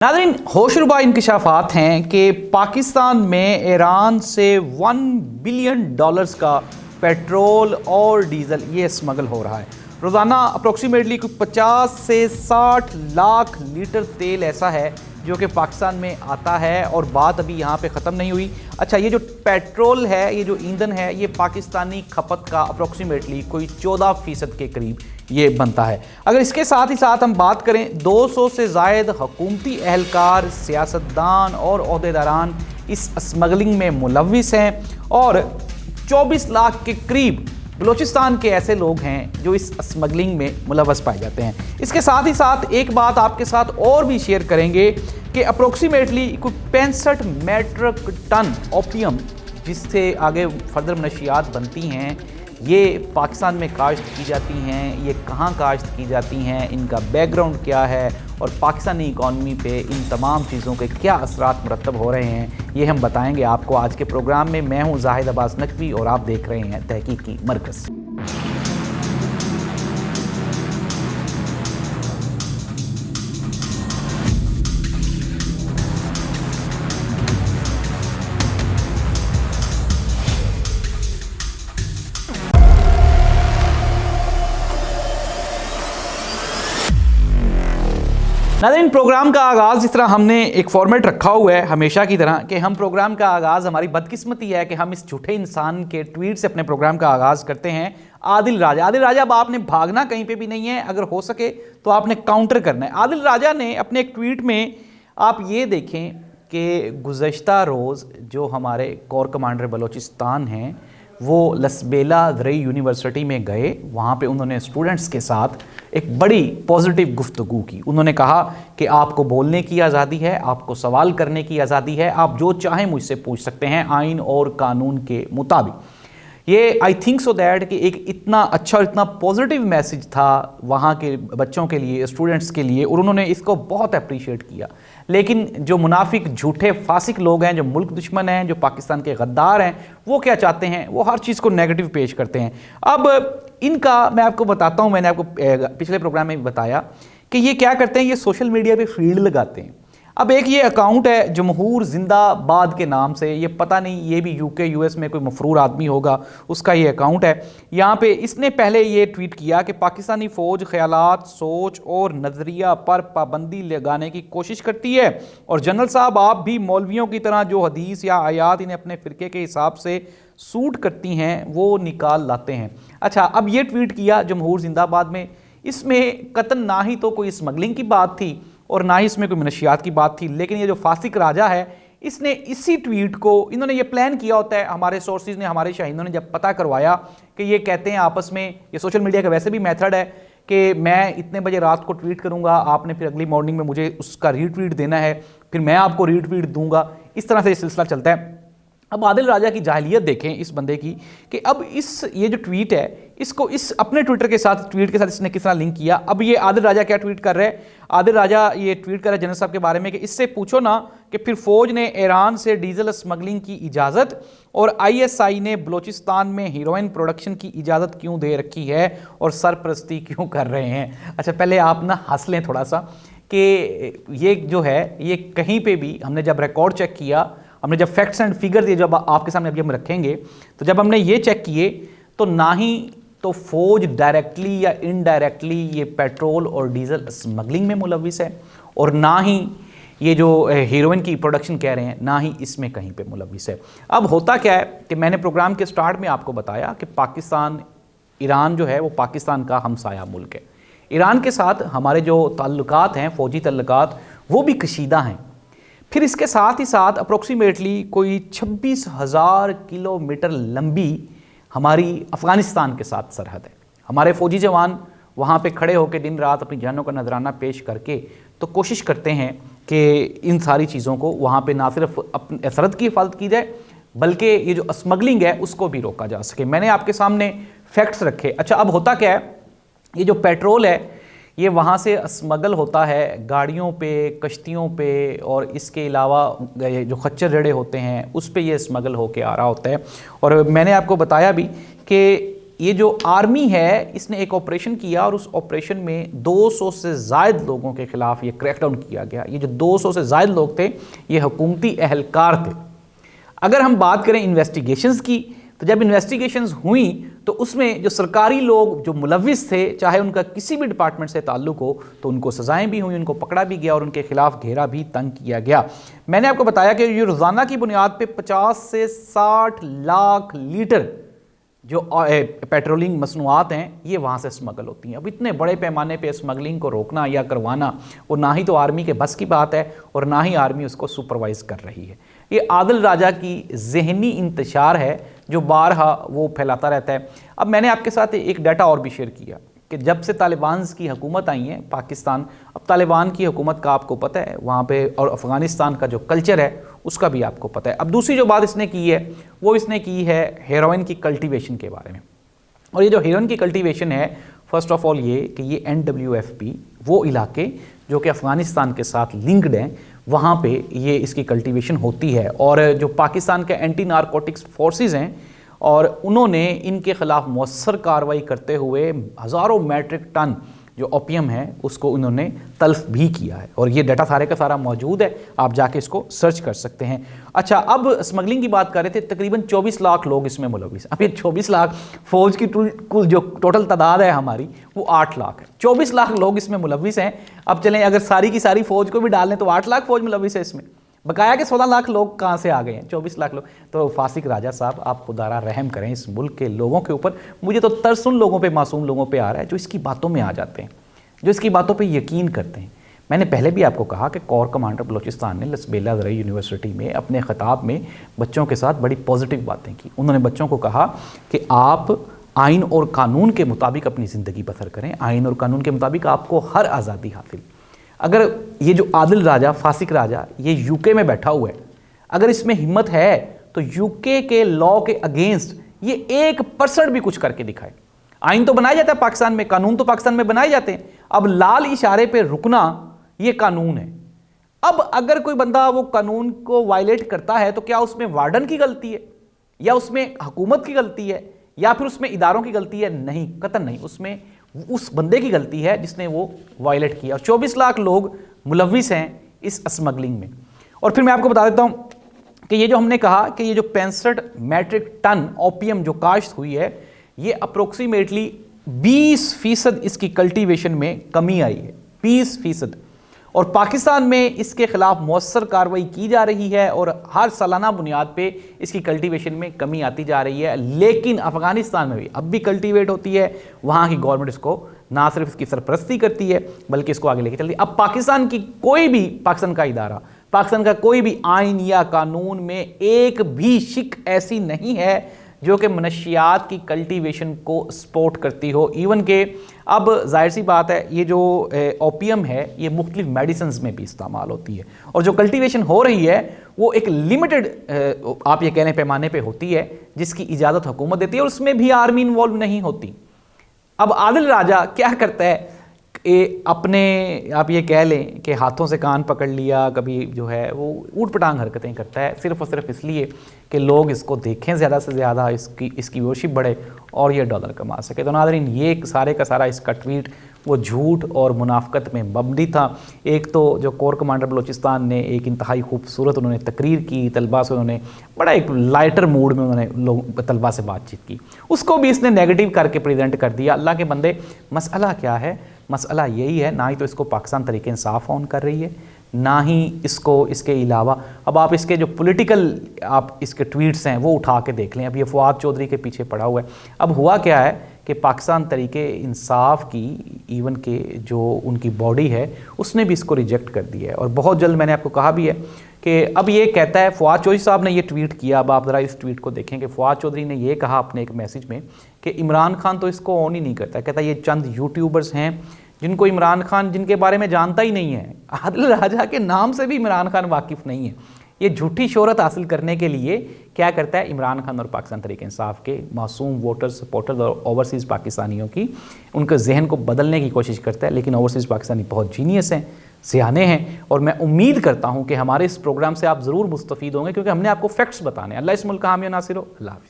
नाज़रीन, होशरुबा इंकशाफात हैं कि पाकिस्तान में ईरान से $1 बिलियन का पेट्रोल और डीज़ल ये स्मगल हो रहा है। रोज़ाना अप्रोक्सीमेटली कुछ 50 से 60 लाख लीटर तेल ऐसा है जो कि पाकिस्तान में आता है। और बात अभी यहाँ पे ख़त्म नहीं हुई। अच्छा, ये जो पेट्रोल है, ये जो ईंधन है, ये पाकिस्तानी खपत का अप्रोक्सीमेटली कोई 14% के करीब ये बनता है। अगर इसके साथ ही साथ हम बात करें, 200 से ज़ायद हुकूमती एहलकार, सियासतदान और ओहदेदारान इस स्मगलिंग में मुलव्विस हैं और 24 लाख के करीब बलूचिस्तान के ऐसे लोग हैं जो इस स्मगलिंग में मुलव्वस पाए जाते हैं। इसके साथ ही साथ एक बात आपके साथ और भी शेयर करेंगे कि अप्रोक्सीमेटली कुछ 65 मेट्रिक टन ओपियम, जिससे आगे फर्दर मनशियात बनती हैं, ये पाकिस्तान में काश्त की जाती हैं। ये कहाँ काश्त की जाती हैं, इनका बैकग्राउंड क्या है और पाकिस्तानी इकॉनमी पे इन तमाम चीज़ों के क्या असरात मुरतब हो रहे हैं, ये हम बताएंगे आपको आज के प्रोग्राम में। मैं हूँ जाहिद अब्बास नकवी और आप देख रहे हैं तहकीकी मरकज़। नाज़रीन, प्रोग्राम का आगाज़ जिस तरह हमने एक फॉर्मेट रखा हुआ है हमेशा की तरह कि हम प्रोग्राम का आगाज़, हमारी बदकिस्मती है कि हम इस झूठे इंसान के ट्वीट से अपने प्रोग्राम का आगाज़ करते हैं। आदिल राजा, अब आपने भागना कहीं पे भी नहीं है, अगर हो सके तो आपने काउंटर करना है। आदिल राजा ने अपने एक ट्वीट में, आप ये देखें कि गुज़श्ता रोज़ जो हमारे कोर कमांडर बलूचिस्तान हैं वो लसबेला ज़रई यूनिवर्सिटी में गए। वहाँ पे उन्होंने स्टूडेंट्स के साथ एक बड़ी पॉजिटिव गुफ्तगू की। उन्होंने कहा कि आपको बोलने की आज़ादी है, आपको सवाल करने की आज़ादी है, आप जो चाहें मुझसे पूछ सकते हैं आइन और कानून के मुताबिक। ये आई थिंक सो दैट कि एक इतना अच्छा और इतना पॉजिटिव मैसेज था वहाँ के बच्चों के लिए, स्टूडेंट्स के लिए, और उन्होंने इसको बहुत अप्रिशिएट किया। लेकिन जो मुनाफिक झूठे फासिक लोग हैं, जो मुल्क दुश्मन हैं, जो पाकिस्तान के गद्दार हैं, वो क्या चाहते हैं? वो हर चीज़ को नेगेटिव पेश करते हैं। अब इनका मैं आपको बताता हूँ, मैंने आपको पिछले प्रोग्राम में भी बताया कि ये क्या करते हैं, ये सोशल मीडिया पे फील्ड लगाते हैं। अब एक ये अकाउंट है जमहूर जिंदाबाद के नाम से, ये पता नहीं, ये भी यूके यूएस में कोई मफरूर आदमी होगा, उसका ये अकाउंट है। यहाँ पे इसने पहले ये ट्वीट किया कि पाकिस्तानी फ़ौज ख्यालात, सोच और नज़रिया पर पाबंदी लगाने की कोशिश करती है और जनरल साहब आप भी मौलवियों की तरह जो हदीस या आयात इन्हें अपने फ़िरके के हिसाब से सूट करती हैं वो निकाल लाते हैं। अच्छा, अब ये ट्वीट किया जमहूर जिंदाबाद में। इसमें कतन ना ही तो कोई स्मगलिंग की बात थी और ना ही इसमें कोई मनशियात की बात थी, लेकिन ये जो फासिक राजा है, इसने इसी ट्वीट को, इन्होंने ये प्लान किया होता है। हमारे सोर्सेज ने, हमारे शाहीनों ने जब पता करवाया कि ये कहते हैं आपस में, ये सोशल मीडिया का वैसे भी मेथड है कि मैं इतने बजे रात को ट्वीट करूंगा, आपने फिर अगली मॉर्निंग में मुझे उसका रीट्वीट देना है, फिर मैं आपको रीट्वीट दूंगा, इस तरह से ये सिलसिला चलता है। अब आदिल राजा की जाहिलियत देखें इस बंदे की कि अब ये जो ट्वीट है, इसको इस अपने ट्विटर के साथ, ट्वीट के साथ इसने किस तरह लिंक किया। अब ये आदिल राजा क्या ट्वीट कर रहे हैं? आदिल राजा ये ट्वीट कर रहे हैं जनरल साहब के बारे में कि इससे पूछो ना कि फिर फौज ने ईरान से डीजल स्मगलिंग की इजाज़त और ISI ने बलूचिस्तान में हीरोइन प्रोडक्शन की इजाज़त क्यों दे रखी है और सरपरस्ती क्यों कर रहे हैं। अच्छा, पहले आप ना हंस लें थोड़ा सा कि ये जो है, ये कहीं पर भी हमने जब रिकॉर्ड चेक किया, हमने जब फैक्ट्स एंड फिगर्स ये जब आपके सामने अभी हम रखेंगे, तो जब हमने ये चेक किए तो ना ही तो फौज डायरेक्टली या इनडायरेक्टली ये पेट्रोल और डीजल स्मगलिंग में मुलव्विस है और ना ही ये जो हीरोइन की प्रोडक्शन कह रहे हैं, ना ही इसमें कहीं पे मुलव्विस है। अब होता क्या है कि मैंने प्रोग्राम के स्टार्ट में आपको बताया कि पाकिस्तान, ईरान जो है वो पाकिस्तान का हमसाया मुल्क है। ईरान के साथ हमारे जो ताल्लुकात हैं, फ़ौजी ताल्लुकात, वो भी कशीदा हैं। फिर इसके साथ ही साथ अप्रोक्सीमेटली कोई 26,000 किलोमीटर लंबी हमारी अफ़गानिस्तान के साथ सरहद है। हमारे फ़ौजी जवान वहाँ पे खड़े होकर दिन रात अपनी जानों का नजराना पेश करके तो कोशिश करते हैं कि इन सारी चीज़ों को वहाँ पे ना सिर्फ अपनी सरहद की हिफाजत की जाए, बल्कि ये जो स्मगलिंग है उसको भी रोका जा सके। मैंने आपके सामने फैक्ट्स रखे। अच्छा, अब होता क्या है, ये जो पेट्रोल है ये वहाँ से स्मगल होता है गाड़ियों पे, कश्तियों पे, और इसके अलावा जो खच्चर जड़े होते हैं उस पे ये स्मगल होके आ रहा होता है। और मैंने आपको बताया भी कि ये जो आर्मी है इसने एक ऑपरेशन किया और उस ऑपरेशन में 200 से ज़ायद लोगों के खिलाफ ये क्रैकडाउन किया गया। ये जो 200 से ज़ायद लोग थे ये हुकूमती एहलकार थे। अगर हम बात करें इन्वेस्टिगेशंस की, तो जब इन्वेस्टिगेशंस हुई तो उसमें जो सरकारी लोग जो मुलविस थे, चाहे उनका किसी भी डिपार्टमेंट से ताल्लुक हो, तो उनको सजाएं भी हुई, उनको पकड़ा भी गया और उनके खिलाफ घेरा भी तंग किया गया। मैंने आपको बताया कि ये रोज़ाना की बुनियाद पे 50 से 60 लाख लीटर जो पेट्रोलिंग मसनूआत हैं ये वहाँ से स्मगल होती हैं। अब इतने बड़े पैमाने पे स्मगलिंग को रोकना या करवाना वो ना ही तो आर्मी के बस की बात है और ना ही आर्मी उसको सुपरवाइज़ कर रही है। ये आदिल राजा की जहनी इंतशार है जो बारहा वो फैलाता रहता है। अब मैंने आपके साथ एक डाटा और भी शेयर किया कि जब से तालिबान की हुकूमत आई है पाकिस्तान, अब तालिबान की हुकूमत का आपको पता है वहाँ पे, और अफ़गानिस्तान का जो कल्चर है उसका भी आपको पता है। अब दूसरी जो बात इसने की है वो इसने की है हेरोइन की कल्टीवेशन के बारे में। और ये जो हेरोइन की कल्टीवेशन है, फर्स्ट ऑफ ऑल ये कि ये NWFP वो इलाके जो कि अफ़गानिस्तान के साथ लिंक्ड हैं वहाँ पे ये इसकी कल्टीवेशन होती है। और जो पाकिस्तान के एंटी नारकोटिक्स फोर्सेस हैं और उन्होंने इनके ख़िलाफ़ मौसर कार्रवाई करते हुए हज़ारों मैट्रिक टन जो ओपियम है उसको उन्होंने तल्फ भी किया है। और ये डाटा सारे का सारा मौजूद है, आप जाके इसको सर्च कर सकते हैं। अच्छा, अब स्मगलिंग की बात कर रहे थे, तकरीबन 24 लाख लोग इसमें मुलविस। अब ये 24 लाख फ़ौज की कुल जो टोटल तादाद है हमारी वो 8 लाख है। 24 लाख लोग इसमें मुलविस हैं। अब चलें अगर सारी की सारी फ़ौज को भी डाल लें तो 8 लाख फ़ौज मुलविस है इसमें। बकाया के 16 लाख लोग कहाँ से आ गए हैं? 24 लाख लोग। तो फासिक राजा साहब आप खुदारा रहम करें इस मुल्क के लोगों के ऊपर। मुझे तो तरस उन लोगों पे, मासूम लोगों पे आ रहा है जो इसकी बातों में आ जाते हैं, जो इसकी बातों पे यकीन करते हैं। मैंने पहले भी आपको कहा कि कोर कमांडर बलोचिस्तान ने लसबेला ज़रई यूनिवर्सिटी में अपने ख़िताब में बच्चों के साथ बड़ी पॉजिटिव बातें की। उन्होंने बच्चों को कहा कि आप आइन और कानून के मुताबिक अपनी ज़िंदगी बसर करें, आइन और कानून के मुताबिक आपको हर आज़ादी हासिल। अगर ये जो आदिल राजा, फासिक राजा, ये यूके में बैठा हुआ है, अगर इसमें हिम्मत है तो यूके के लॉ के अगेंस्ट ये 1% भी कुछ करके दिखाए। आइन तो बनाया जाता है पाकिस्तान में, कानून तो पाकिस्तान में बनाए जाते हैं। अब लाल इशारे पे रुकना ये कानून है। अब अगर कोई बंदा वो कानून को वायलेट करता है तो क्या उसमें वार्डन की गलती है या उसमें हुकूमत की गलती है या फिर उसमें इदारों की गलती है? नहीं, कतई नहीं, उसमें उस बंदे की गलती है जिसने वो वायलेट किया। 24 लाख लोग मुलविस हैं इस स्मगलिंग में। और फिर मैं आपको बता देता हूँ कि ये जो हमने कहा कि ये जो 65 मैट्रिक टन ओपियम जो काश्त हुई है, ये अप्रोक्सीमेटली 20% इसकी कल्टीवेशन में कमी आई है, 20%। और पाकिस्तान में इसके खिलाफ मौसर कार्रवाई की जा रही है और हर सालाना बुनियाद पे इसकी कल्टीवेशन में कमी आती जा रही है। लेकिन अफ़गानिस्तान में भी अब भी कल्टीवेट होती है। वहाँ की गवर्नमेंट इसको ना सिर्फ इसकी सरपरस्ती करती है बल्कि इसको आगे लेके चलती है। अब पाकिस्तान की कोई भी, पाकिस्तान का इदारा, पाकिस्तान का कोई भी आइन या कानून में एक भी शिक ऐसी नहीं है जो कि मनशियात की कल्टीवेशन को सपोर्ट करती हो। इवन के अब जाहिर सी बात है ये जो ओपियम है ये मुख्तलिफ मेडिसिन्स में भी इस्तेमाल होती है और जो कल्टीवेशन हो रही है वो एक लिमिटेड आप ये कहने पैमाने पे होती है जिसकी इजाज़त हुकूमत देती है और उसमें भी आर्मी इन्वॉल्व नहीं होती। अब आदिल राजा क्या करता है, अपने आप ये कह लें कि हाथों से कान पकड़ लिया, कभी जो है वो ऊट पटांग हरकतें करता है सिर्फ और सिर्फ इसलिए कि लोग इसको देखें, ज़्यादा से ज़्यादा इसकी व्यूअरशिप बढ़े और ये डॉलर कमा सके। तो नाज़रीन, ये सारे का सारा इसका ट्वीट वो झूठ और मुनाफकत में मबनी था। एक तो जो कोर कमांडर बलोचिस्तान ने एक इंतहाई खूबसूरत उन्होंने तकरीर की, तलबा से उन्होंने बड़ा एक लाइटर मूड में उन्होंने तलबा से बातचीत की, उसको भी इसने नेगेटिव करके प्रेजेंट कर दिया। अल्लाह के बंदे, मसला क्या है? मसला यही है, ना ही तो इसको पाकिस्तान तरीके इंसाफ ऑन कर रही है, ना ही इसको इसके अलावा अब आप इसके जो पॉलिटिकल आप इसके ट्वीट्स हैं वो उठा के देख लें। अब ये फवाद चौधरी के पीछे पड़ा हुआ है। अब हुआ क्या है कि पाकिस्तान तरीके इंसाफ की इवन के जो उनकी बॉडी है उसने भी इसको रिजेक्ट कर दिया है और बहुत जल्द, मैंने आपको कहा भी है कि अब ये कहता है, फवाद चौधरी साहब ने ये ट्वीट किया। अब आप ज़रा इस ट्वीट को देखें कि फवाद चौधरी ने ये कहा अपने एक मैसेज में कि इमरान खान तो इसको ऑन ही नहीं करता। कहता है ये चंद यूट्यूबर्स हैं जिनको इमरान खान, जिनके बारे में जानता ही नहीं है, आदिल राजा के नाम से भी इमरान खान वाकिफ़ नहीं है। ये झूठी शोहरत हासिल करने के लिए क्या करता है, इमरान खान और पाकिस्तान तरीके इंसाफ के मासूम वोटर्स, सपोर्टर्स और ओवरसीज़ पाकिस्तानियों की उनके जहन को बदलने की कोशिश करता है। लेकिन ओवरसीज़ पाकिस्तानी बहुत जीनियस हैं, सियाने हैं और मैं उम्मीद करता हूँ कि हमारे इस प्रोग्राम से आप ज़रूर मुस्तफ़ीद होंगे क्योंकि हमने आपको फैक्ट्स बताने। अल्लाह इस मुल्क का हामी नासिर हो। अल्लाह हाफ़िज़।